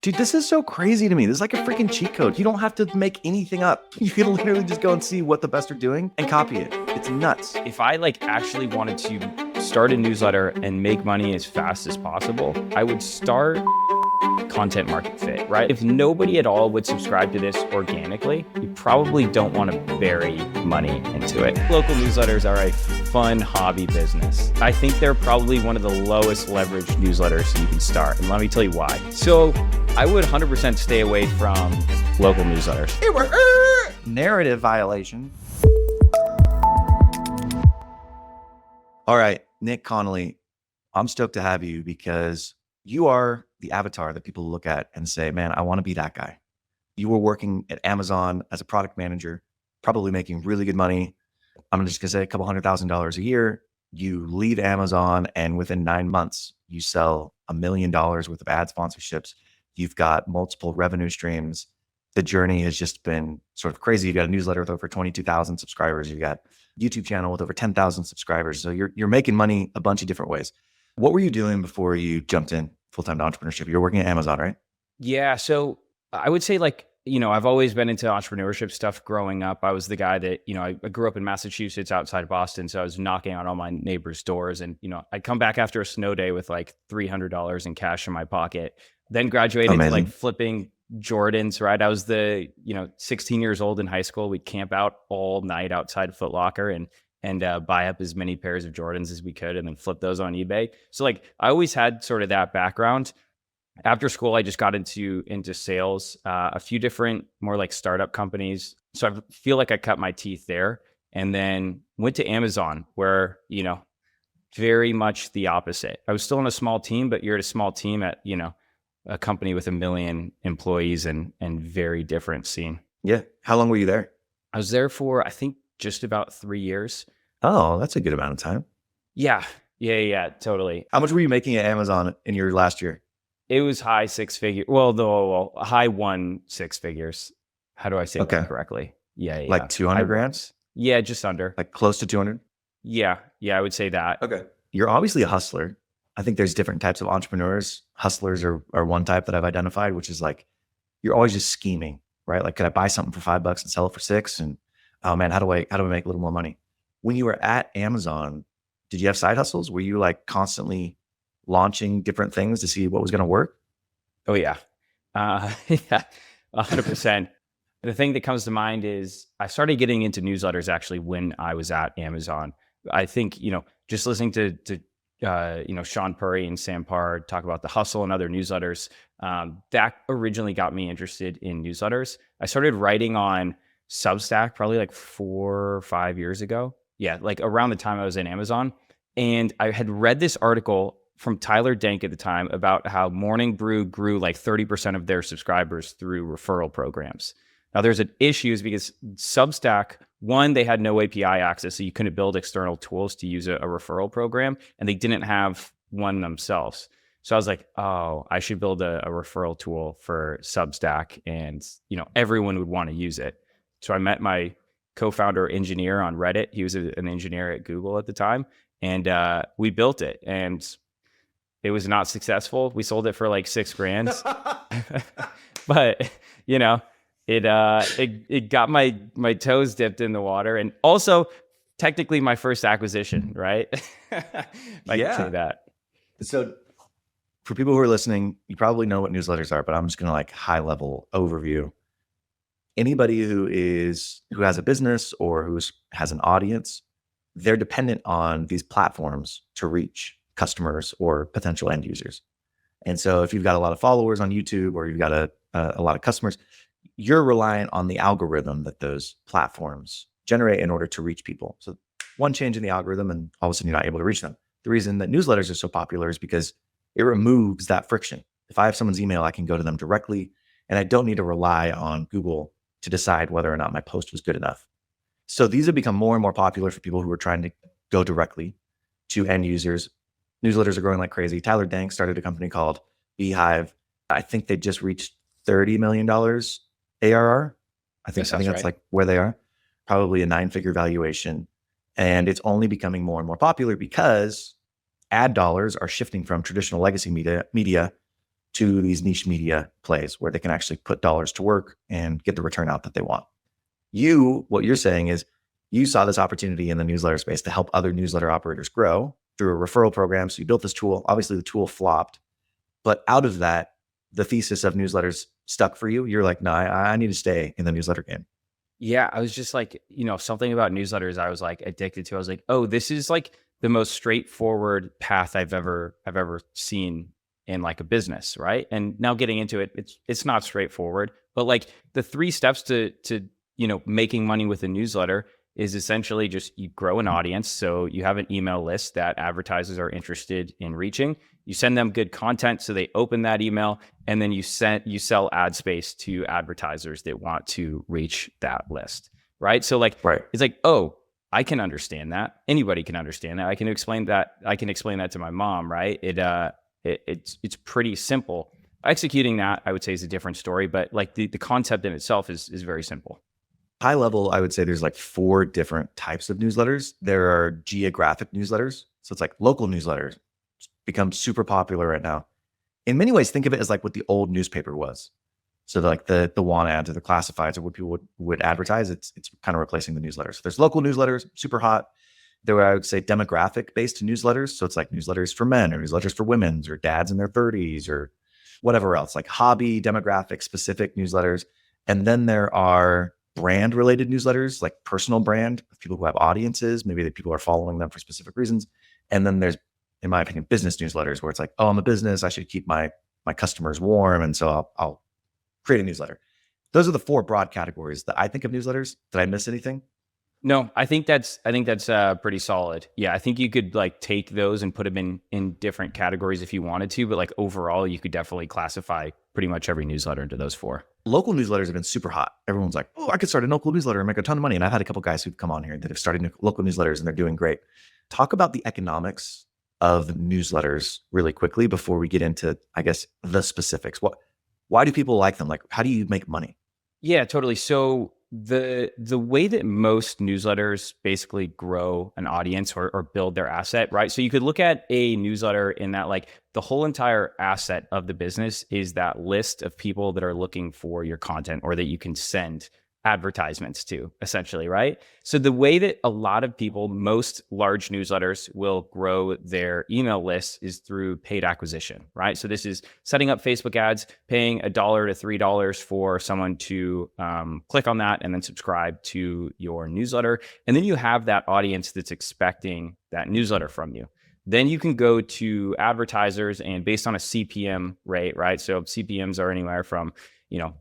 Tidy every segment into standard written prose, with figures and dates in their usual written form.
Dude, this is so crazy to me. This is like a freaking cheat code. You don't have to make anything up. You can literally just go and see what the best are doing and copy it. It's nuts. If I actually wanted to start a newsletter and make money as fast as possible, I would start content market fit, right? If nobody at all would subscribe to this organically, you probably don't want to bury money into it. Local newsletters are a fun hobby business. I think they're probably one of the lowest leverage newsletters you can start. And let me tell you why. So I would 100% stay away from local newsletters. Narrative violation. All right, Nick Connolly, I'm stoked to have you because you are the avatar that people look at and say, man, I want to be that guy. You were working at Amazon as a product manager, probably making really good money. I'm just gonna say a couple $100,000 a year. You leave Amazon and within 9 months, you sell $1 million worth of ad sponsorships. You've got multiple revenue streams. The journey has just been sort of crazy. You've got a newsletter with over 22,000 subscribers. You've got a YouTube channel with over 10,000 subscribers. So you're making money a bunch of different ways. What were you doing before you jumped in full-time to entrepreneurship? You're working at Amazon, right? Yeah. So I would say I've always been into entrepreneurship stuff growing up. I was the guy that, I grew up in Massachusetts outside of Boston. So I was knocking on all my neighbors' doors and, I'd come back after a snow day with like $300 in cash in my pocket, then graduated Amazing. to flipping Jordans, right? I was 16 years old in high school. We'd camp out all night outside Foot Locker and buy up as many pairs of Jordans as we could and then flip those on eBay. So I always had sort of that background. After school, I just got into sales, a few different more like startup companies. So I feel like I cut my teeth there and then went to Amazon where, very much the opposite. I was still in a small team, but you're at a small team at, a company with 1 million employees and very different scene. Yeah. How long were you there? I was there for, I think, just about 3 years. Oh, that's a good amount of time. Yeah, totally. How much were you making at Amazon in your last year? It was high six figures. Well, high 6 figures. How do I say that correctly? Yeah. Like 200 grand? Yeah, just under. Like close to 200? Yeah, I would say that. Okay. You're obviously a hustler. I think there's different types of entrepreneurs. Hustlers are one type that I've identified, which is like, you're always just scheming, right? Like, could I buy something for $5 and sell it for $6? And oh man, how do I make a little more money? When you were at Amazon, did you have side hustles? Were you like constantly launching different things to see what was going to work? Oh yeah. Yeah, 100%. The thing that comes to mind is I started getting into newsletters actually when I was at Amazon. I think, just listening to Sean Purry and Sam Parr talk about the hustle and other newsletters, that originally got me interested in newsletters. I started writing on Substack probably like 4 or 5 years ago. Yeah, like around the time I was in Amazon. And I had read this article from Tyler Dank at the time about how Morning Brew grew like 30% of their subscribers through referral programs. Now there's an issue because Substack, one, they had no API access, so you couldn't build external tools to use a referral program, and they didn't have one themselves. So I was like, oh, I should build a referral tool for Substack, and everyone would want to use it. So I met my co-founder engineer on Reddit. He was an engineer at Google at the time, and we built it. And it was not successful. We sold it for like $6,000, but it got my toes dipped in the water, and also technically my first acquisition, right? I can say that. So for people who are listening, you probably know what newsletters are, but I'm just going to like high level overview. Anybody who has a business or who has an audience, they're dependent on these platforms to reach customers or potential end users. And so if you've got a lot of followers on YouTube or you've got a lot of customers, you're reliant on the algorithm that those platforms generate in order to reach people. So one change in the algorithm and all of a sudden you're not able to reach them. The reason that newsletters are so popular is because it removes that friction. If I have someone's email, I can go to them directly and I don't need to rely on Google to decide whether or not my post was good enough. So these have become more and more popular for people who are trying to go directly to end users. Newsletters are growing like crazy. Tyler Dank started a company called Beehive. I think they just reached $30 million ARR. I think that's right. Like where they are, probably a 9-figure valuation. And it's only becoming more and more popular because ad dollars are shifting from traditional legacy media to these niche media plays where they can actually put dollars to work and get the return out that they want. What you're saying is you saw this opportunity in the newsletter space to help other newsletter operators grow through a referral program. So you built this tool. Obviously, the tool flopped, but out of that, the thesis of newsletters stuck for you. You're like, no, I need to stay in the newsletter game. Yeah, I was just like, something about newsletters I was like addicted to. I was like, oh, this is like the most straightforward path I've ever seen in like a business, right? And now getting into it, it's not straightforward, but like the 3 steps to making money with a newsletter is essentially just you grow an audience. So you have an email list that advertisers are interested in reaching. You send them good content so they open that email, and then you sell ad space to advertisers that want to reach that list, right? So like, Right. It's like, oh, I can understand that. Anybody can understand that. I can explain that. I can explain that to my mom, right? It's pretty simple. Executing that, I would say, is a different story, but like the concept in itself is very simple. High level, I would say there's like 4 different types of newsletters. There are geographic newsletters. So it's like local newsletters become super popular right now. In many ways, think of it as like what the old newspaper was. So like the want ads or the classifieds or what people would advertise, it's kind of replacing the newsletters. So there's local newsletters, super hot. There are, I would say, demographic based newsletters. So it's like newsletters for men or newsletters for women or dads in their 30s or whatever else, like hobby, demographic specific newsletters. And then there are brand related newsletters, like personal brand, people who have audiences, maybe that people are following them for specific reasons. And then there's, in my opinion, business newsletters where it's like, oh, I'm a business, I should keep my customers warm, and so I'll create a newsletter. Those are the 4 broad categories that I think of newsletters. Did I miss anything? No, I think that's pretty solid. Yeah, I think you could like take those and put them in different categories if you wanted to, but like overall, you could definitely classify pretty much every newsletter into those 4. Local newsletters have been super hot. Everyone's like, oh, I could start a local newsletter and make a ton of money. And I've had a couple guys who've come on here that have started local newsletters and they're doing great. Talk about the economics of newsletters really quickly before we get into, I guess, the specifics. Why do people like them? Like, how do you make money? Yeah, totally. So the way that most newsletters basically grow an audience or build their asset, right? So you could look at a newsletter in that like the whole entire asset of the business is that list of people that are looking for your content or that you can send advertisements to, essentially, right? So the way that a lot of people, most large newsletters will grow their email lists is through paid acquisition, right? So this is setting up Facebook ads, paying $1 to $3 for someone to click on that and then subscribe to your newsletter. And then you have that audience that's expecting that newsletter from you. Then you can go to advertisers and based on a CPM rate, right? So CPMs are anywhere from,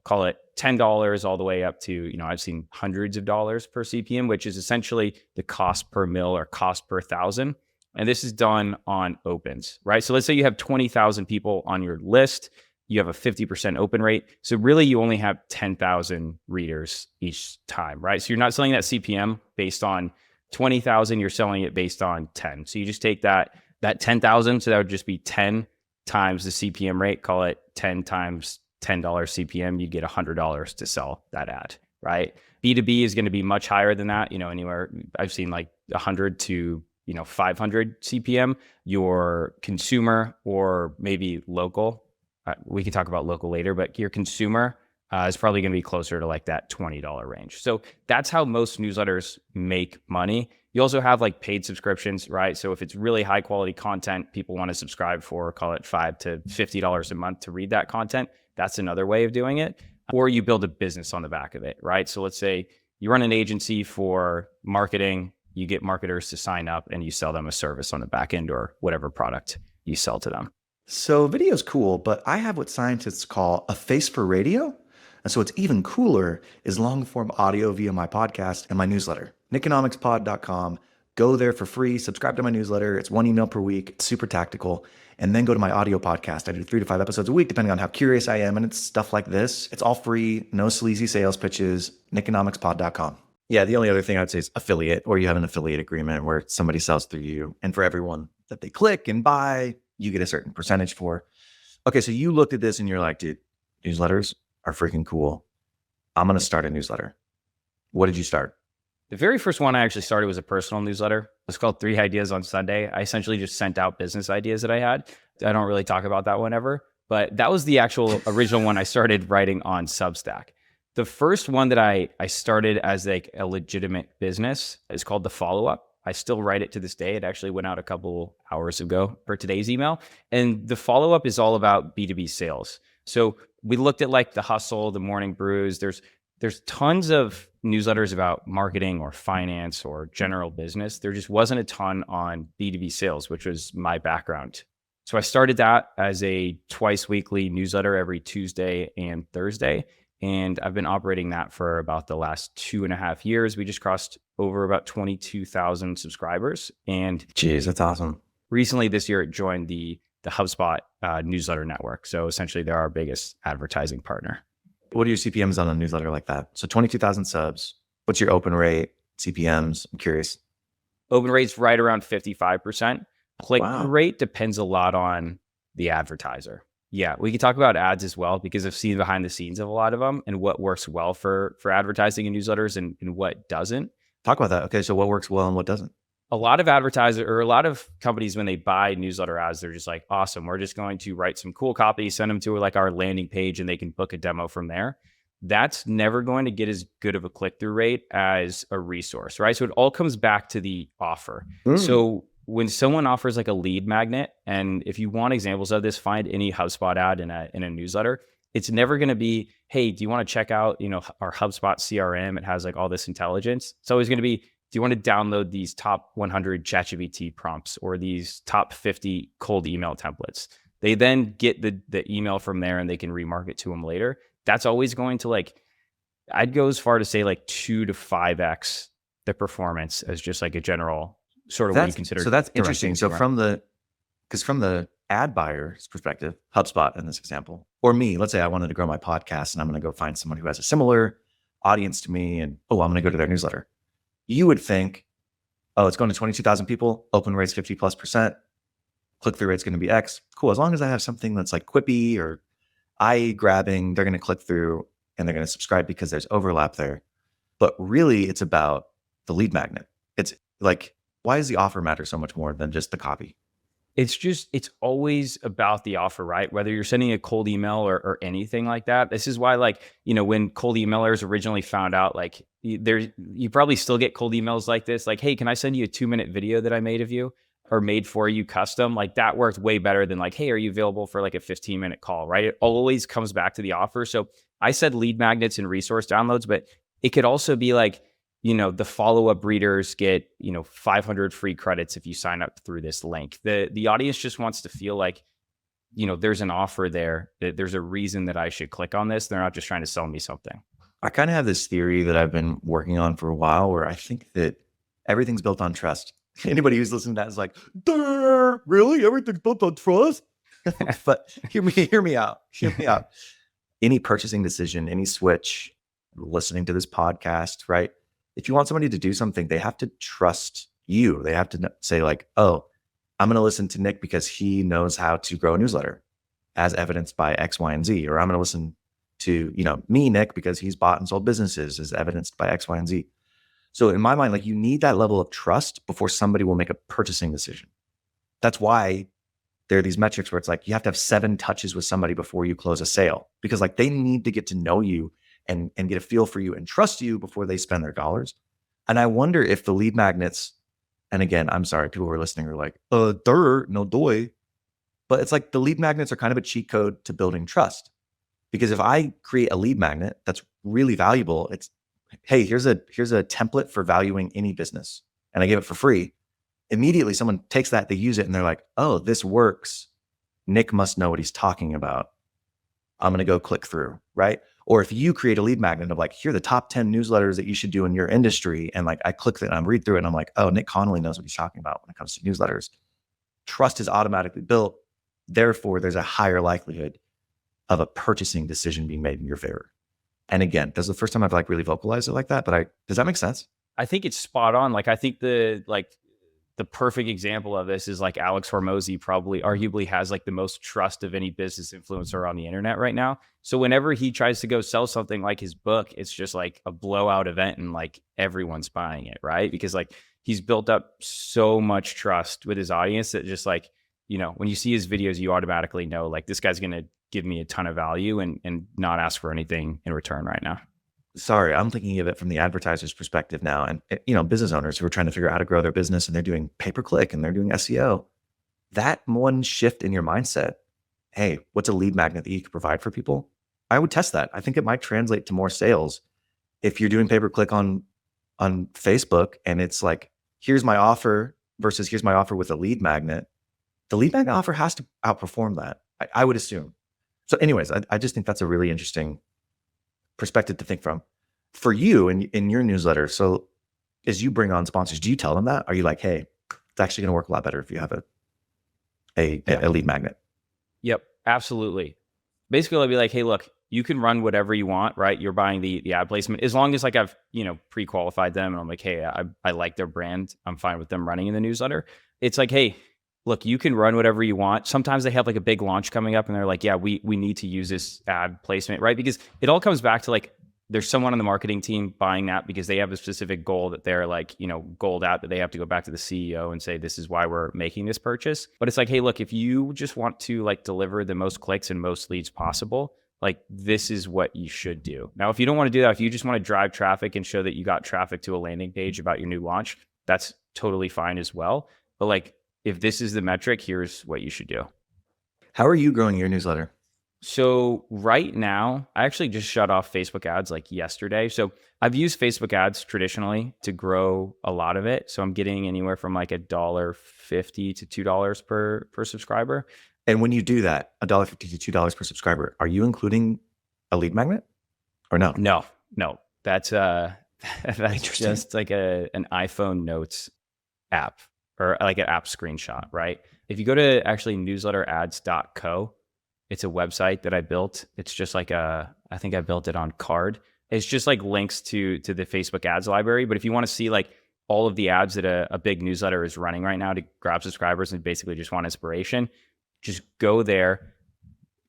call it $10 all the way up to, I've seen hundreds of dollars per CPM, which is essentially the cost per mil or cost per thousand. And this is done on opens, right? So let's say you have 20,000 people on your list, you have a 50% open rate. So really you only have 10,000 readers each time, right? So you're not selling that CPM based on 20,000, you're selling it based on 10. So you just take that 10,000, so that would just be 10 times the CPM rate, call it 10 times $10 CPM, you get $100 to sell that ad, right? B2B is going to be much higher than that, anywhere I've seen like 100 to 500 CPM. Your consumer or maybe local, we can talk about local later, but your consumer is probably going to be closer to like that $20 range. So that's how most newsletters make money. You also have like paid subscriptions, right? So if it's really high quality content, people want to subscribe for, call it $5 to $50 a month to read that content. That's another way of doing it. Or you build a business on the back of it, right? So let's say you run an agency for marketing, you get marketers to sign up and you sell them a service on the back end or whatever product you sell to them. So video is cool, but I have what scientists call a face for radio. And so what's even cooler is long form audio via my podcast and my newsletter, Nikonomicspod.com. Go there for free, subscribe to my newsletter. It's 1 email per week. It's super tactical. And then go to my audio podcast. I do 3 to 5 episodes a week, depending on how curious I am. And it's stuff like this. It's all free, no sleazy sales pitches, Nikonomicspod.com. Yeah, the only other thing I'd say is affiliate, or you have an affiliate agreement where somebody sells through you. And for everyone that they click and buy, you get a certain percentage for. Okay, so you looked at this and you're like, dude, newsletters are freaking cool. I'm going to start a newsletter. What did you start? The very first one I actually started was a personal newsletter. It's called 3 Ideas on Sunday. I essentially just sent out business ideas that I had. I don't really talk about that one ever, But that was the actual original one I started writing on Substack. The first one that I started as like a legitimate business is called The Follow-Up. I still write it to this day. It actually went out a couple hours ago for today's email. And The Follow-Up is all about B2B sales. So we looked at like the hustle, the morning brews. There's tons of newsletters about marketing or finance or general business. There just wasn't a ton on B2B sales, which was my background. So I started that as a twice weekly newsletter every Tuesday and Thursday. And I've been operating that for about the last 2.5 years. We just crossed over about 22,000 subscribers. And Jeez, that's awesome. recently this year, it joined the HubSpot newsletter network. So essentially, they're our biggest advertising partner. What are your CPMs on a newsletter like that? So 22,000 subs. What's your open rate, CPMs? I'm curious. Open rate's right around 55%. Click Wow. rate depends a lot on the advertiser. Yeah, we can talk about ads as well because I've seen behind the scenes of a lot of them and what works well for advertising in newsletters and what doesn't. Talk about that. Okay, so what works well and what doesn't? A lot of advertisers or a lot of companies, when they buy newsletter ads, they're just like, awesome, we're just going to write some cool copy, send them to like our landing page, and they can book a demo from there. That's never going to get as good of a click-through rate as a resource, right? So it all comes back to the offer. So when someone offers like a lead magnet, and if you want examples of this, find any HubSpot ad in a newsletter. It's never going to be, hey, do you want to check out, our HubSpot CRM? It has like all this intelligence. It's always going to be, do you want to download these top 100 ChatGPT prompts or these top 50 cold email templates? They then get the email from there and they can remarket to them later. That's always going to I'd go as far to say 2 to 5x the performance as just like a general sort of what you consider. So that's direct interesting. So consumer. from the ad buyer's perspective, HubSpot in this example, or me, let's say I wanted to grow my podcast and I'm going to go find someone who has a similar audience to me and, I'm going to go to their newsletter. You would think, it's going to 22,000 people, open rate's 50+%, click-through rate's going to be X. Cool. As long as I have something that's like quippy or eye grabbing, they're going to click through and they're going to subscribe because there's overlap there. But really it's about the lead magnet. It's like, why does the offer matter so much more than just the copy? It's always about the offer, right? Whether you're sending a cold email or anything like that. This is why, when cold emailers originally found out, you probably still get cold emails like this. Like, hey, can I send you a 2-minute video that I made of you or made for you custom? Like that worked way better than hey, are you available for a 15-minute call, right? It always comes back to the offer. So I said lead magnets and resource downloads, but it could also be the follow-up readers get, 500 free credits if you sign up through this link. The audience just wants to feel there's an offer there, that there's a reason that I should click on this. They're not just trying to sell me something. I kind of have this theory that I've been working on for a while where I think that everything's built on trust. Anybody who's listening to that is like, "Duh, really? Everything's built on trust?" But hear me out. Any purchasing decision, any switch, listening to this podcast, right? If you want somebody to do something, they have to trust you. They have to say I'm going to listen to Nick because he knows how to grow a newsletter as evidenced by X, Y, and Z. Or I'm going to listen to, me, Nick, because he's bought and sold businesses as evidenced by X, Y, and Z. So in my mind, you need that level of trust before somebody will make a purchasing decision. That's why there are these metrics where it's you have to have 7 touches with somebody before you close a sale because they need to get to know you and get a feel for you and trust you before they spend their dollars. And I wonder if the lead magnets, and again, I'm sorry, people who are listening are like, no doy. But it's the lead magnets are kind of a cheat code to building trust. Because if I create a lead magnet that's really valuable, it's, hey, here's a template for valuing any business. And I give it for free. Immediately someone takes that, they use it, and they're like, oh, this works. Nick must know what he's talking about. I'm going to go click through, right? Or if you create a lead magnet of here are the top 10 newsletters that you should do in your industry. And I click it and I read through it and I'm like, oh, Nick Connolly knows what he's talking about when it comes to newsletters. Trust is automatically built. Therefore, there's a higher likelihood of a purchasing decision being made in your favor. And again, that's the first time I've really vocalized it like that, but does that make sense? I think it's spot on. I think the perfect example of this is Alex Hormozy probably arguably has the most trust of any business influencer on the internet right now. So whenever he tries to go sell something like his book, it's just a blowout event and everyone's buying it, right? Because he's built up so much trust with his audience that just when you see his videos, you automatically know this guy's going to give me a ton of value and not ask for anything in return right now. Sorry, I'm thinking of it from the advertiser's perspective now. And, business owners who are trying to figure out how to grow their business and they're doing pay-per-click and they're doing SEO. That one shift in your mindset, hey, what's a lead magnet that you can provide for people? I would test that. I think it might translate to more sales. If you're doing pay-per-click on Facebook and it's like, here's my offer versus here's my offer with a lead magnet, the lead magnet offer has to outperform that, I would assume. So anyways, I just think that's a really interesting perspective to think from. For you in your newsletter, so as you bring on sponsors, do you tell them that? Are you like, hey, it's actually going to work a lot better if you have a lead magnet? Yep, absolutely. Basically, I'll be like, hey, look, you can run whatever you want, right? You're buying the ad placement. As long as like I've, pre-qualified them and I'm like, hey, I like their brand. I'm fine with them running in the newsletter. It's like, hey, look, you can run whatever you want. Sometimes they have like a big launch coming up and they're like, yeah, we need to use this ad placement, right? Because it all comes back to like, there's someone on the marketing team buying that because they have a specific goal that they're like, goaled out, that they have to go back to the CEO and say, this is why we're making this purchase. But it's like, hey, look, if you just want to like deliver the most clicks and most leads possible, like this is what you should do. Now, if you don't want to do that, if you just want to drive traffic and show that you got traffic to a landing page about your new launch, that's totally fine as well. But like, if this is the metric, here's what you should do. How are you growing your newsletter? So right now, I actually just shut off Facebook ads like yesterday. So I've used Facebook ads traditionally to grow a lot of it. So I'm getting anywhere from like $1.50 to $2 per subscriber. And when you do that, $1.50 to $2 per subscriber, are you including a lead magnet or no? No. That's just like an iPhone Notes app or like an app screenshot, right? If you go to actually newsletterads.co, it's a website that I built. It's just like I think I built it on Card. It's just like links to the Facebook ads library. But if you want to see like all of the ads that a big newsletter is running right now to grab subscribers and basically just want inspiration, just go there,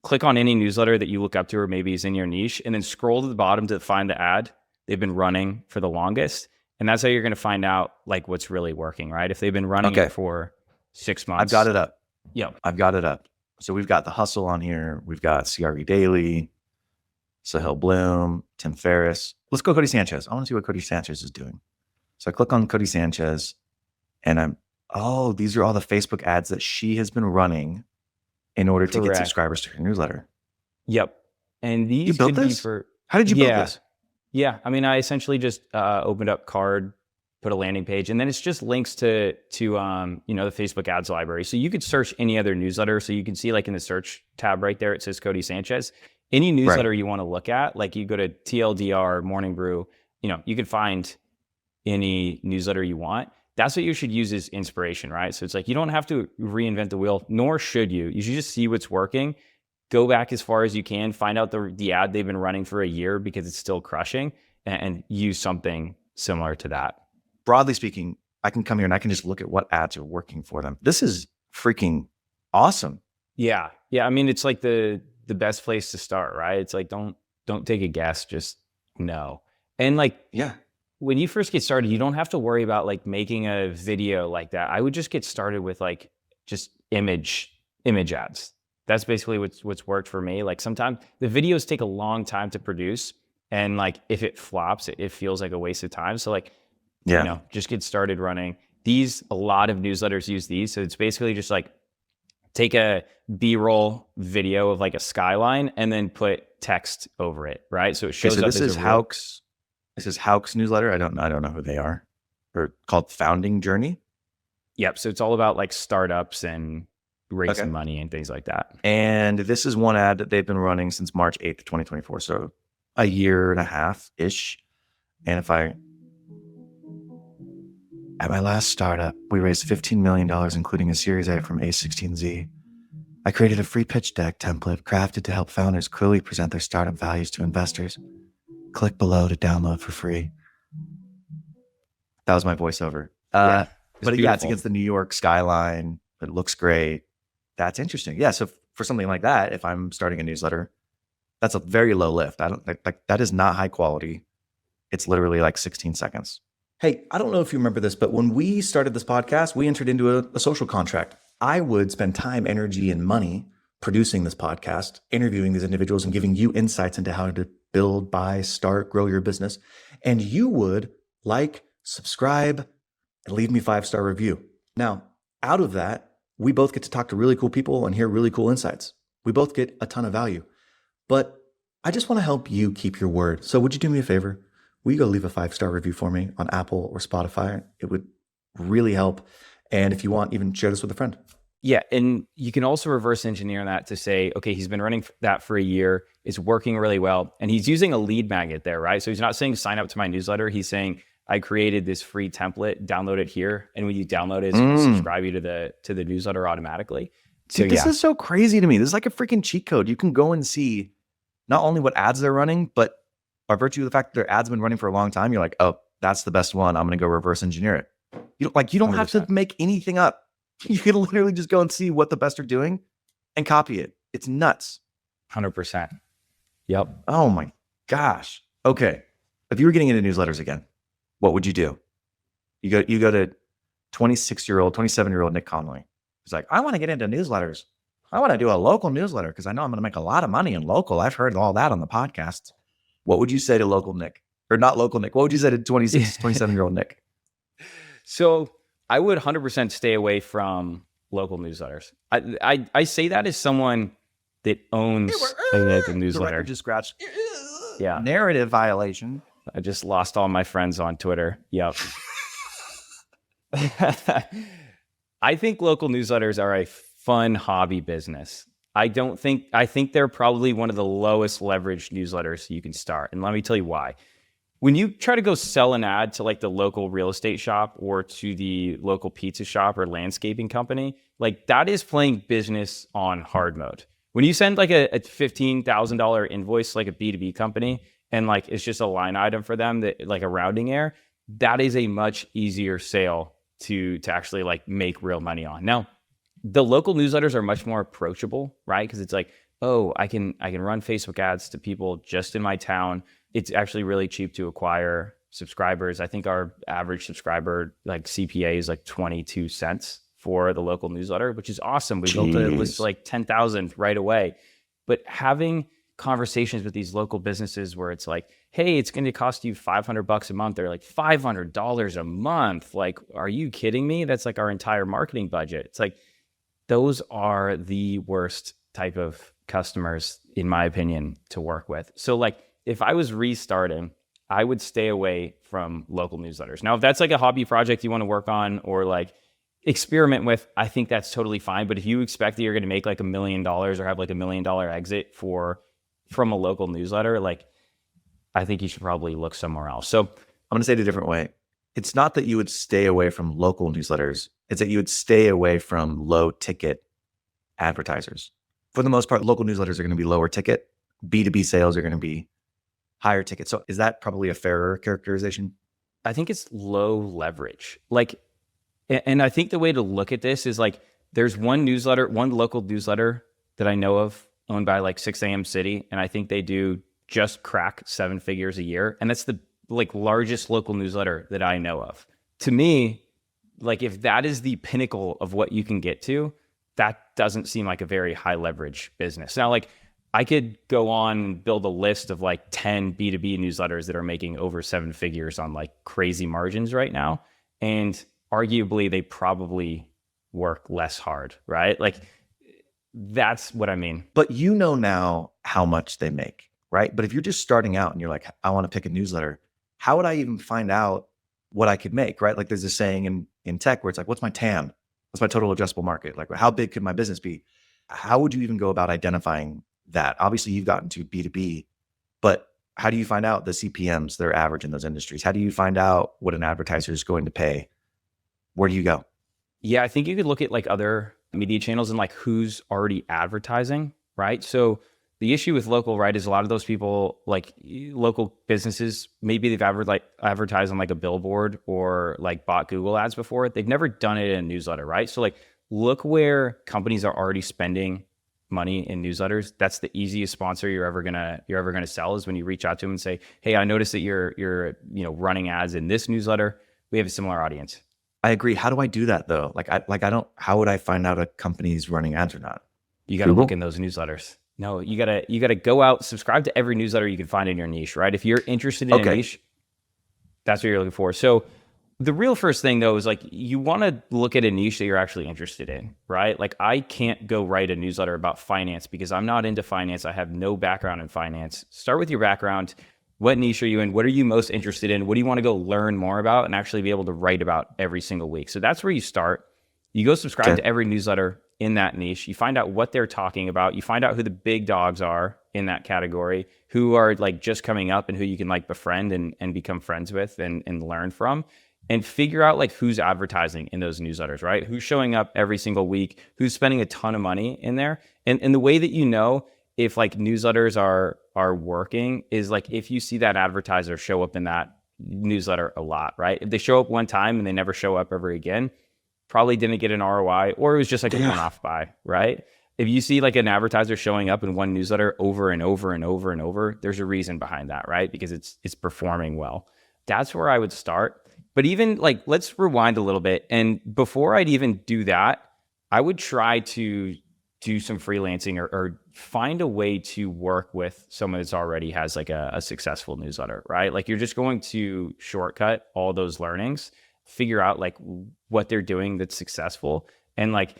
click on any newsletter that you look up to or maybe is in your niche, and then scroll to the bottom to find the ad they've been running for the longest. And that's how you're going to find out like what's really working, right? If they've been running it for 6 months. I've got it up. Yep. I've got it up. So we've got The Hustle on here. We've got CRE Daily, Sahil Bloom, Tim Ferriss. Let's go Cody Sanchez. I want to see what Cody Sanchez is doing. So I click on Cody Sanchez and these are all the Facebook ads that she has been running in order to get subscribers to her newsletter. Yep. And these you built could this? be for... How did you build this? Yeah. I mean, I essentially just opened up Card, put a landing page, and then it's just links to the Facebook ads library. So you could search any other newsletter. So you can see like in the search tab right there, it says Cody Sanchez. Any newsletter you want to look at, like you go to TLDR, Morning Brew, you can find any newsletter you want. That's what you should use as inspiration, right? So it's like, you don't have to reinvent the wheel, nor should you. You should just see what's working. Go back as far as you can, find out the ad they've been running for a year because it's still crushing, and use something similar to that. Broadly speaking, I can come here and I can just look at what ads are working for them. This is freaking awesome. Yeah. I mean, it's like the best place to start, right? It's like, don't take a guess, just know. And like, when you first get started, you don't have to worry about like making a video like that. I would just get started with like just image ads. That's basically what's worked for me. Like sometimes the videos take a long time to produce, and like if it flops, it feels like a waste of time. So like, just get started running these. A lot of newsletters use these. So it's basically just like take a B-roll video of like a skyline and then put text over it, right? So it shows up. This is Hauk's newsletter. I don't know who they are. Or called Founding Journey. Yep. So it's all about like startups and raising money and things like that. And this is one ad that they've been running since March 8th, 2024. So a year and a half-ish. And at my last startup, we raised $15 million, including a Series A from A16Z. I created a free pitch deck template crafted to help founders clearly present their startup values to investors. Click below to download for free. That was my voiceover. But it's against the New York skyline. It looks great. That's interesting. Yeah. So for something like that, if I'm starting a newsletter, that's a very low lift. I don't like that is not high quality. It's literally like 16 seconds. Hey, I don't know if you remember this, but when we started this podcast, we entered into a social contract. I would spend time, energy, and money producing this podcast, interviewing these individuals and giving you insights into how to build, buy, start, grow your business. And you would like, subscribe, and leave me 5-star review. Now, out of that, we both get to talk to really cool people and hear really cool insights. We both get a ton of value. But I just want to help you keep your word. So would you do me a favor? Will you go leave a 5-star review for me on Apple or Spotify? It would really help. And if you want, even share this with a friend. Yeah. And you can also reverse engineer that to say, okay, he's been running that for a year. It's working really well. And he's using a lead magnet there, right? So he's not saying sign up to my newsletter. He's saying, I created this free template, download it here. And when you download it, it's subscribe you to the newsletter automatically. So this is so crazy to me. This is like a freaking cheat code. You can go and see not only what ads they're running, but by virtue of the fact that their ads have been running for a long time, you're like, oh, that's the best one. I'm going to go reverse engineer it. You don't have to make anything up. You can literally just go and see what the best are doing and copy it. It's nuts. 100%. Yep. Oh my gosh. Okay. If you were getting into newsletters again, what would you do? You go to 27-year-old Nick Conley. He's like, I want to get into newsletters. I want to do a local newsletter because I know I'm going to make a lot of money in local. I've heard all that on the podcast. What would you say to local Nick? Or not local Nick. What would you say to 27-year-old Nick? So I would 100% stay away from local newsletters. I say that as someone that owns a local newsletter. The record just scratched. Yeah. Narrative violation. I just lost all my friends on Twitter. Yep. I think local newsletters are a fun hobby business. I think they're probably one of the lowest leveraged newsletters you can start. And let me tell you why. When you try to go sell an ad to like the local real estate shop or to the local pizza shop or landscaping company, like that is playing business on hard mode. When you send like a $15,000 invoice, like a B2B company, and like it's just a line item for them that like a rounding error, that is a much easier sale to actually like make real money on. Now, the local newsletters are much more approachable, right? Because it's like, oh, I can run Facebook ads to people just in my town. It's actually really cheap to acquire subscribers. I think our average subscriber like CPA is like 22 cents for the local newsletter, which is awesome. We built a list of like 10,000 right away. But having conversations with these local businesses where it's like, hey, it's going to cost you $500 a month. They're like, $500 a month. Like, are you kidding me? That's like our entire marketing budget. It's like, those are the worst type of customers, in my opinion, to work with. So like, if I was restarting, I would stay away from local newsletters. Now, if that's like a hobby project you want to work on or like experiment with, I think that's totally fine. But if you expect that you're going to make like $1 million or have like $1 million exit from a local newsletter, like I think you should probably look somewhere else. So I'm going to say it a different way. It's not that you would stay away from local newsletters. It's that you would stay away from low ticket advertisers. For the most part, local newsletters are going to be lower ticket. B2B sales are going to be higher ticket. So is that probably a fairer characterization? I think it's low leverage. Like, and I think the way to look at this is like, there's one local newsletter that I know of owned by like 6 a.m. City. And I think they do just crack 7 figures a year. And that's the like largest local newsletter that I know of. To me, like if that is the pinnacle of what you can get to, that doesn't seem like a very high leverage business. Now, like I could go on and build a list of like 10 B2B newsletters that are making over 7 figures on like crazy margins right now. And arguably they probably work less hard, right? Like that's what I mean. But you know now how much they make, right? But if you're just starting out and you're like, I want to pick a newsletter, how would I even find out what I could make, right? Like there's this saying in tech where it's like, what's my TAM? What's my total addressable market? Like how big could my business be? How would you even go about identifying that? Obviously you've gotten to B2B, but how do you find out the CPMs that are average in those industries? How do you find out what an advertiser is going to pay? Where do you go? Yeah, I think you could look at like other media channels and like who's already advertising, right? So the issue with local, right, is a lot of those people, like local businesses, maybe they've advertised on like a billboard or like bought Google ads before. They've never done it in a newsletter, right? So like look where companies are already spending money in newsletters. That's the easiest sponsor you're ever gonna sell is when you reach out to them and say, hey, I noticed that you're running ads in this newsletter. We have a similar audience. I agree. How do I do that though? How would I find out a company's running ads or not? You got to look Google? in those newsletters. No, you gotta go out, subscribe to every newsletter you can find in your niche, right? If you're interested in a Okay. niche, that's what you're looking for. So the real first thing though is like you want to look at a niche that you're actually interested in, right? Like I can't go write a newsletter about finance because I'm not into finance. I have no background in finance. Start with your background. What niche are you in? What are you most interested in? What do you want to go learn more about and actually be able to write about every single week? So that's where you start. You go subscribe Okay. to every newsletter in that niche. You find out what they're talking about. You find out who the big dogs are in that category, who are like just coming up and who you can like befriend and become friends with and learn from, and figure out like who's advertising in those newsletters, right? Who's showing up every single week, who's spending a ton of money in there. And the way that you know if like newsletters are working is like if you see that advertiser show up in that newsletter a lot, right? If they show up one time and they never show up ever again, probably didn't get an ROI, or it was just like a one-off buy, right? If you see like an advertiser showing up in one newsletter over and over and over and over, there's a reason behind that, right? Because it's performing well. That's where I would start. But even like, let's rewind a little bit. And before I'd even do that, I would try to do some freelancing or find a way to work with someone that's already has like a successful newsletter, right? Like you're just going to shortcut all those learnings, figure out like what they're doing that's successful. And like,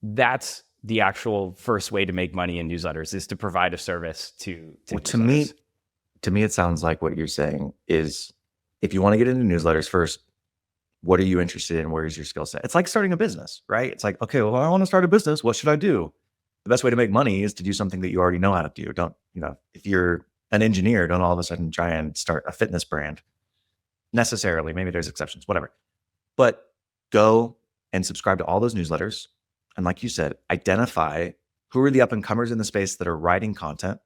that's the actual first way to make money in newsletters is to provide a service to Well, newsletters. to me, it sounds like what you're saying is if you want to get into newsletters first, what are you interested in? Where is your skill set? It's like starting a business, right? It's like, okay, well, I want to start a business. What should I do? The best way to make money is to do something that you already know how to do. Don't, if you're an engineer, don't all of a sudden try and start a fitness brand necessarily. Maybe there's exceptions, whatever. But go and subscribe to all those newsletters. And like you said, identify who are the up and comers in the space that are writing content,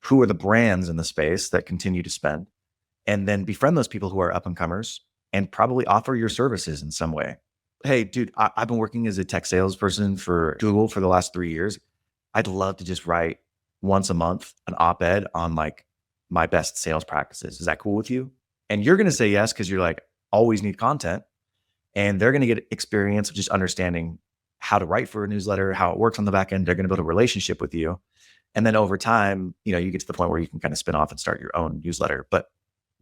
who are the brands in the space that continue to spend, and then befriend those people who are up and comers and probably offer your services in some way. Hey, dude, I've been working as a tech salesperson for Google for the last 3 years. I'd love to just write once a month an op-ed on like my best sales practices. Is that cool with you? And you're going to say yes because you're like, always need content. And they're going to get experience of just understanding how to write for a newsletter, how it works on the back end. They're going to build a relationship with you. And then over time, you get to the point where you can kind of spin off and start your own newsletter, but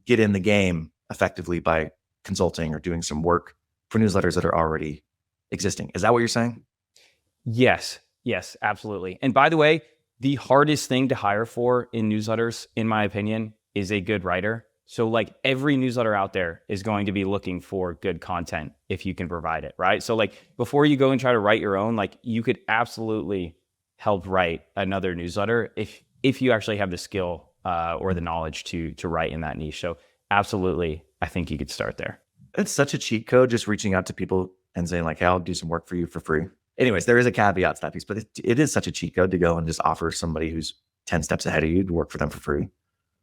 get in the game effectively by consulting or doing some work for newsletters that are already existing. Is that what you're saying? Yes, absolutely. And by the way, the hardest thing to hire for in newsletters, in my opinion, is a good writer. So like every newsletter out there is going to be looking for good content if you can provide it, right? So like before you go and try to write your own, like you could absolutely help write another newsletter if you actually have the skill or the knowledge to write in that niche. So absolutely, I think you could start there. It's such a cheat code, just reaching out to people and saying like, hey, I'll do some work for you for free. Anyways, there is a caveat to that piece, but it is such a cheat code to go and just offer somebody who's 10 steps ahead of you to work for them for free.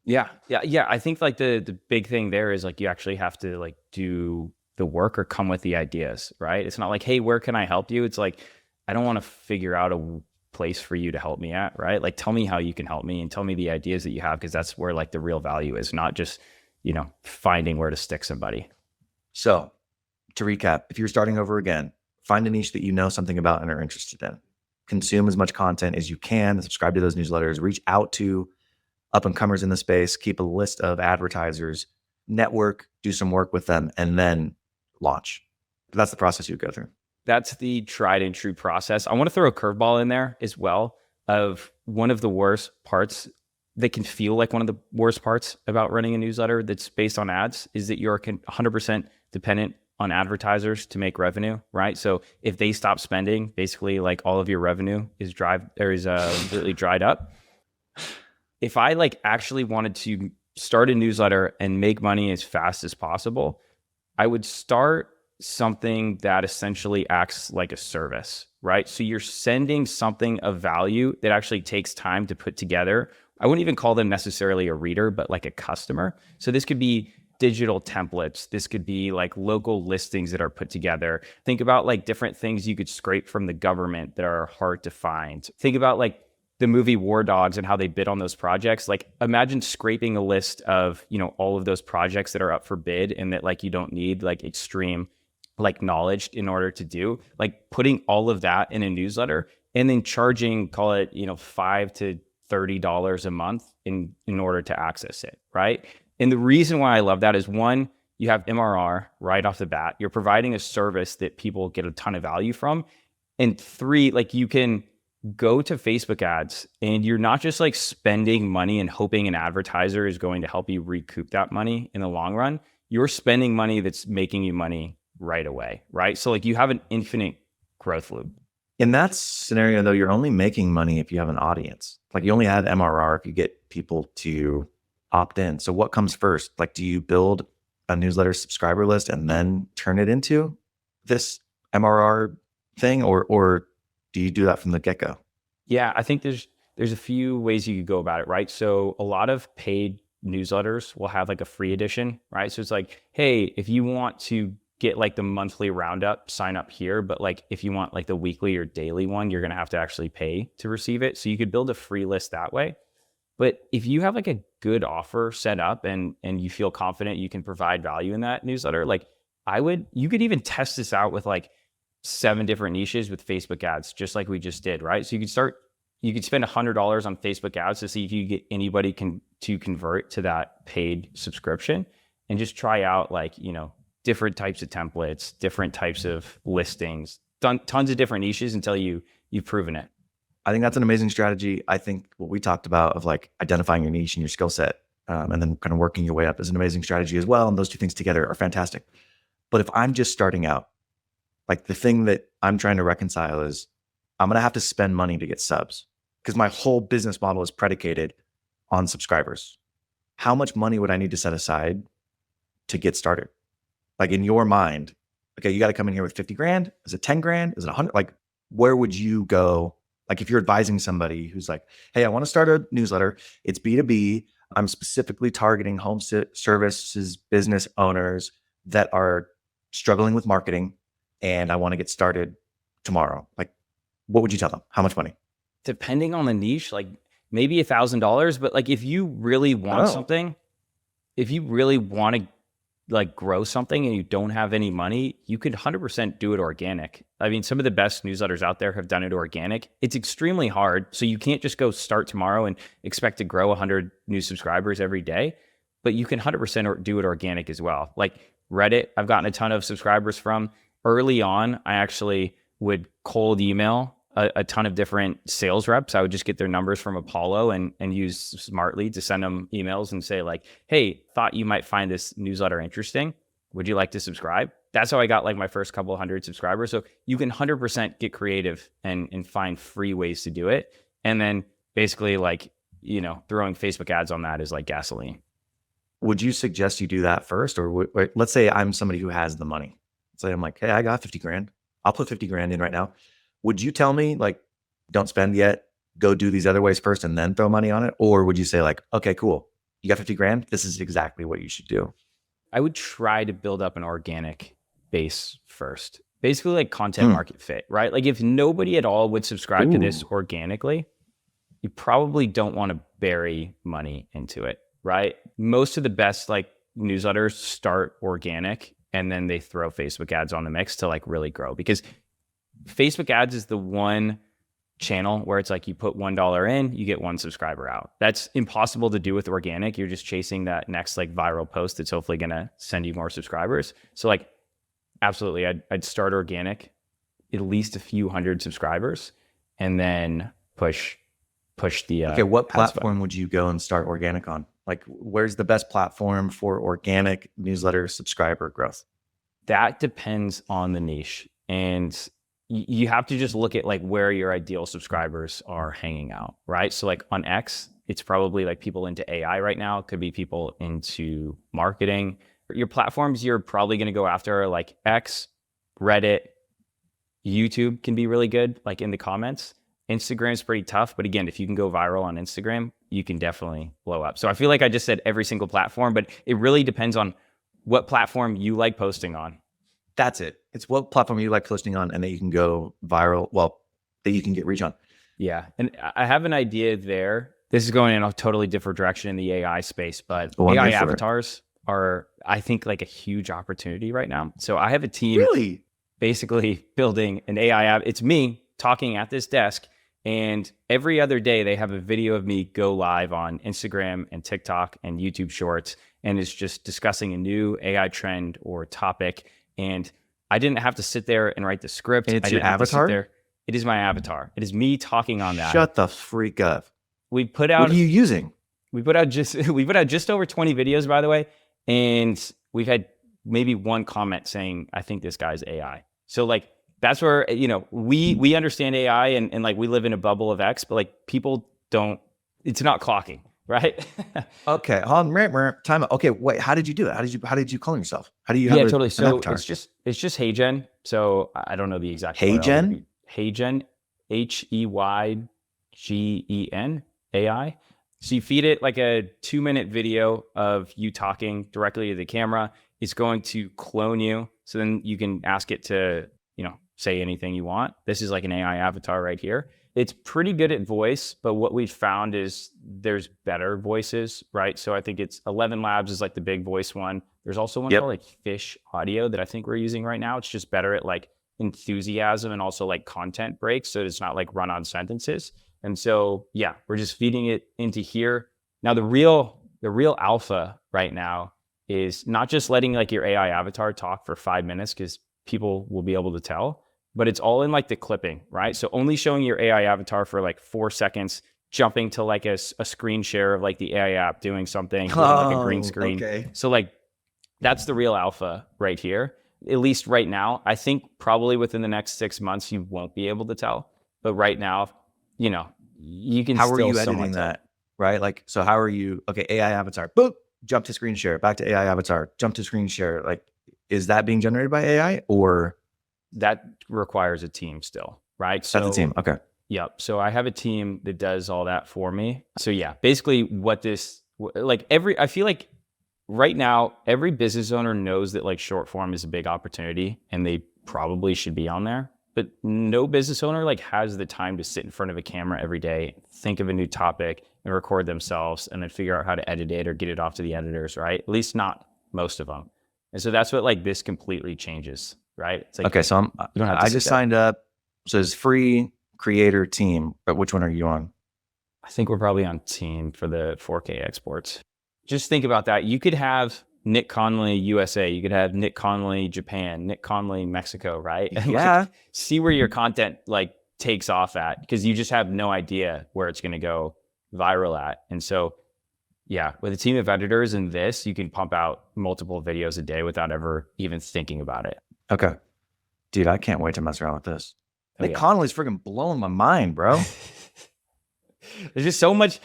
Yeah. I think like the big thing there is like you actually have to like do the work or come with the ideas, right? It's not like, hey, where can I help you? It's like, I don't want to figure out a place for you to help me at, right? Like tell me how you can help me and tell me the ideas that you have, because that's where like the real value is, not just, finding where to stick somebody. So to recap, if you're starting over again, find a niche that you know something about and are interested in. Consume as much content as you can, subscribe to those newsletters, reach out to up and comers in the space, keep a list of advertisers, network, do some work with them, and then launch. That's the process you go through. That's the tried and true process. I want to throw a curveball in there as well of one of the worst parts that can feel like one of the worst parts about running a newsletter that's based on ads is that you're 100% dependent on advertisers to make revenue, right? So if they stop spending, basically like all of your revenue is completely dried up. If I like actually wanted to start a newsletter and make money as fast as possible, I would start something that essentially acts like a service, right? So you're sending something of value that actually takes time to put together. I wouldn't even call them necessarily a reader, but like a customer. So this could be digital templates. This could be like local listings that are put together. Think about like different things you could scrape from the government that are hard to find. Think about like the movie War Dogs and how they bid on those projects. Like imagine scraping a list of, all of those projects that are up for bid and that like you don't need like extreme like knowledge in order to do, like putting all of that in a newsletter and then charging, call it, $5 to $30 a month in order to access it, right? And the reason why I love that is, one, you have MRR right off the bat. You're providing a service that people get a ton of value from. And three, like, you can go to Facebook ads and you're not just like spending money and hoping an advertiser is going to help you recoup that money in the long run. You're spending money that's making you money right away, right? So like, you have an infinite growth loop. In that scenario, though, you're only making money if you have an audience. Like, you only add MRR if you get people to opt in. So what comes first? Like, do you build a newsletter subscriber list and then turn it into this MRR thing, or do you do that from the get-go? Yeah, I think there's a few ways you could go about it, right? So a lot of paid newsletters will have like a free edition, right? So it's like, hey, if you want to get like the monthly roundup, sign up here. But like, if you want like the weekly or daily one, you're going to have to actually pay to receive it. So you could build a free list that way. But if you have like a good offer set up and you feel confident you can provide value in that newsletter, like, you could even test this out with like 7 different niches with Facebook ads, just like we just did, right? So you could spend $100 on Facebook ads to see if you get anybody to convert to that paid subscription, and just try out like, different types of templates, different types of listings, tons of different niches until you've proven it. I think that's an amazing strategy. I think what we talked about of like identifying your niche and your skill set, and then kind of working your way up, is an amazing strategy as well. And those two things together are fantastic. But if I'm just starting out, like, the thing that I'm trying to reconcile is I'm going to have to spend money to get subs, because my whole business model is predicated on subscribers. How much money would I need to set aside to get started? Like, in your mind, okay, you got to come in here with 50 grand. Is it 10 grand? Is it 100? Like, where would you go? Like, if you're advising somebody who's like, hey, I want to start a newsletter. It's B2B. I'm specifically targeting home services business owners that are struggling with marketing, and I want to get started tomorrow. Like, what would you tell them? How much money? Depending on the niche, like maybe $1,000. But like, if you really want something, if you really want to like grow something and you don't have any money, you could 100% do it organic. I mean, some of the best newsletters out there have done it organic. It's extremely hard. So you can't just go start tomorrow and expect to grow 100 new subscribers every day, but you can 100% do it organic as well. Like Reddit, I've gotten a ton of subscribers from. Early on, I actually would cold email a ton of different sales reps. I would just get their numbers from Apollo and use Smartly to send them emails and say like, hey, thought you might find this newsletter interesting. Would you like to subscribe? That's how I got like my first couple hundred subscribers. So you can 100% get creative and find free ways to do it. And then basically like, throwing Facebook ads on that is like gasoline. Would you suggest you do that first? Or let's say I'm somebody who has the money. Say I'm like, hey, I got 50 grand. I'll put 50 grand in right now. Would you tell me like, don't spend yet, go do these other ways first and then throw money on it? Or would you say like, okay, cool, you got 50 grand. This is exactly what you should do. I would try to build up an organic base first. Basically like content market fit, right? Like if nobody at all would subscribe to this organically, you probably don't want to bury money into it, right? Most of the best like newsletters start organic and then they throw Facebook ads on the mix to like really grow, because Facebook ads is the one channel where it's like you put $1 in, you get 1 subscriber out. That's impossible to do with organic. You're just chasing that next like viral post that's hopefully going to send you more subscribers. So like, absolutely, I'd start organic, at least a few hundred subscribers, and then push the okay, what platform would you go and start organic on? Like, where's the best platform for organic newsletter subscriber growth? That depends on the niche, and you have to just look at like where your ideal subscribers are hanging out, right? So like on X, it's probably like people into AI right now. It could be people into marketing. Your platforms you're probably going to go after are like X, Reddit, YouTube can be really good, like in the comments. Instagram's pretty tough, but again, if you can go viral on Instagram, you can definitely blow up. So I feel like I just said every single platform, but it really depends on what platform you like posting on. That's it. It's what platform you like posting on and that you can go viral, well, that you can get reach on. Yeah. And I have an idea there. This is going in a totally different direction in the AI space, but AI avatars are, I think, like a huge opportunity right now. So I have a team really basically building an AI app. It's me talking at this desk And every other day they have a video of me go live on Instagram and TikTok and YouTube Shorts. And it's just discussing a new AI trend or topic. And I didn't have to sit there and write the script. And it's I your didn't have to sit avatar? there. It is my avatar. It is me talking on that. Shut the freak up. We put What out are you using? we put out just over 20 videos, by the way, and we've had maybe one comment saying, "I think this guy's AI." So like that's where we understand AI and like we live in a bubble of X, but like people don't. It's not clocking, right? Okay, hold on. Time out. Okay, wait. How did you do it? How did you call yourself? How do you Yeah, have totally. an So avatar? it's just HeyGen. So I don't know the exact HeyGen? HeyGen, HeyGen AI. So you feed it like a 2-minute video of you talking directly to the camera. It's going to clone you. So then you can ask it to, say anything you want. This is like an AI avatar right here. It's pretty good at voice, but what we've found is there's better voices, right? So I think it's 11 Labs is like the big voice one. There's also one called like Fish Audio that I think we're using right now. It's just better at like enthusiasm and also like content breaks. So it's not like run on sentences. And so, yeah, we're just feeding it into here. Now, the real alpha right now is not just letting like your AI avatar talk for 5 minutes because people will be able to tell, but it's all in like the clipping, right? So only showing your AI avatar for like 4 seconds, jumping to like a screen share of like the AI app doing something, like a green screen. Okay. So like that's the real alpha right here, at least right now. I think probably within the next 6 months, you won't be able to tell. But right now, you can How are still you somewhat editing tell. that? Right? Like, so how are you? Okay, AI avatar, boop, jump to screen share, back to AI avatar, jump to screen share. Like, is that being generated by AI or That requires a team still, right? that's a team? Okay. Yep. So I have a team that does all that for me. So yeah, basically I feel like right now, every business owner knows that like short form is a big opportunity and they probably should be on there. But no business owner like has the time to sit in front of a camera every day, think of a new topic and record themselves and then figure out how to edit it or get it off to the editors, right? At least not most of them. And so that's what like this completely changes, right? It's like, Okay, so you don't have to I sit just there. signed up. So it's free creator team, but which one are you on? I think we're probably on team for the 4K exports. Just think about that. You could have Nick Conley USA, you could have Nick Conley Japan, Nick Conley Mexico, right? And Yeah. like, see where your content like takes off at, because you just have no idea where it's going to go viral at. And so, yeah, with a team of editors and this, you can pump out multiple videos a day without ever even thinking about it. Okay. Dude, I can't wait to mess around with this. Oh, Nick yeah. Connolly's freaking blowing my mind, bro. There's just so much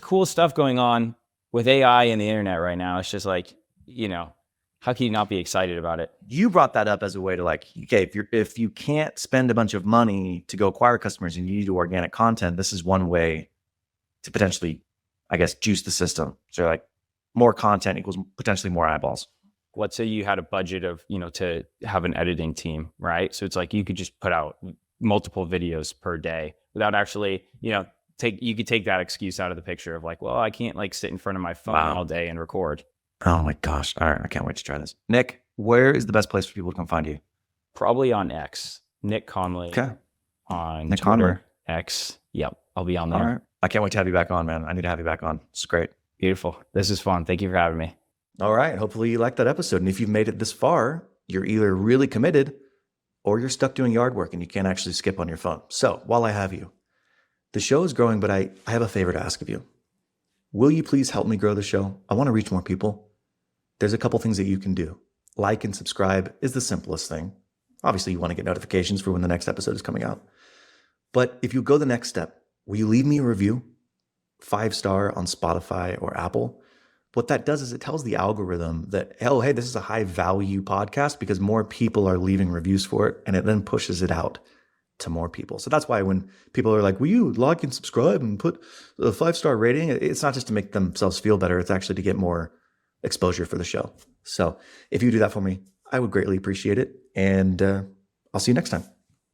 cool stuff going on with AI and the internet right now. It's just like, how can you not be excited about it? You brought that up as a way to like, okay, if you can't spend a bunch of money to go acquire customers and you need to do organic content, this is one way to potentially, I guess, juice the system. So like more content equals potentially more eyeballs. Let's say you had a budget of, to have an editing team, right? So it's like you could just put out multiple videos per day without actually, you could take that excuse out of the picture of like, well, I can't like sit in front of my phone all day and record. Oh my gosh. All right. I can't wait to try this. Nick, where is the best place for people to come find you? Probably on X. Nick Conley. Okay. On Nick Twitter. Conley. X. Yep. I'll be on there. All right. I can't wait to have you back on, man. I need to have you back on. It's great. Beautiful. This is fun. Thank you for having me. All right. Hopefully you liked that episode. And if you've made it this far, you're either really committed or you're stuck doing yard work and you can't actually skip on your phone. So while I have you, the show is growing, but I have a favor to ask of you. Will you please help me grow the show? I want to reach more people. There's a couple things that you can do. Like and subscribe is the simplest thing. Obviously, you want to get notifications for when the next episode is coming out. But if you go the next step, will you leave me a review? 5-star on Spotify or Apple. What that does is it tells the algorithm that, oh, hey, this is a high value podcast because more people are leaving reviews for it, and it then pushes it out to more people. So that's why when people are like, will you like and subscribe and put a 5-star rating? It's not just to make themselves feel better. It's actually to get more exposure for the show. So if you do that for me, I would greatly appreciate it. And I'll see you next time.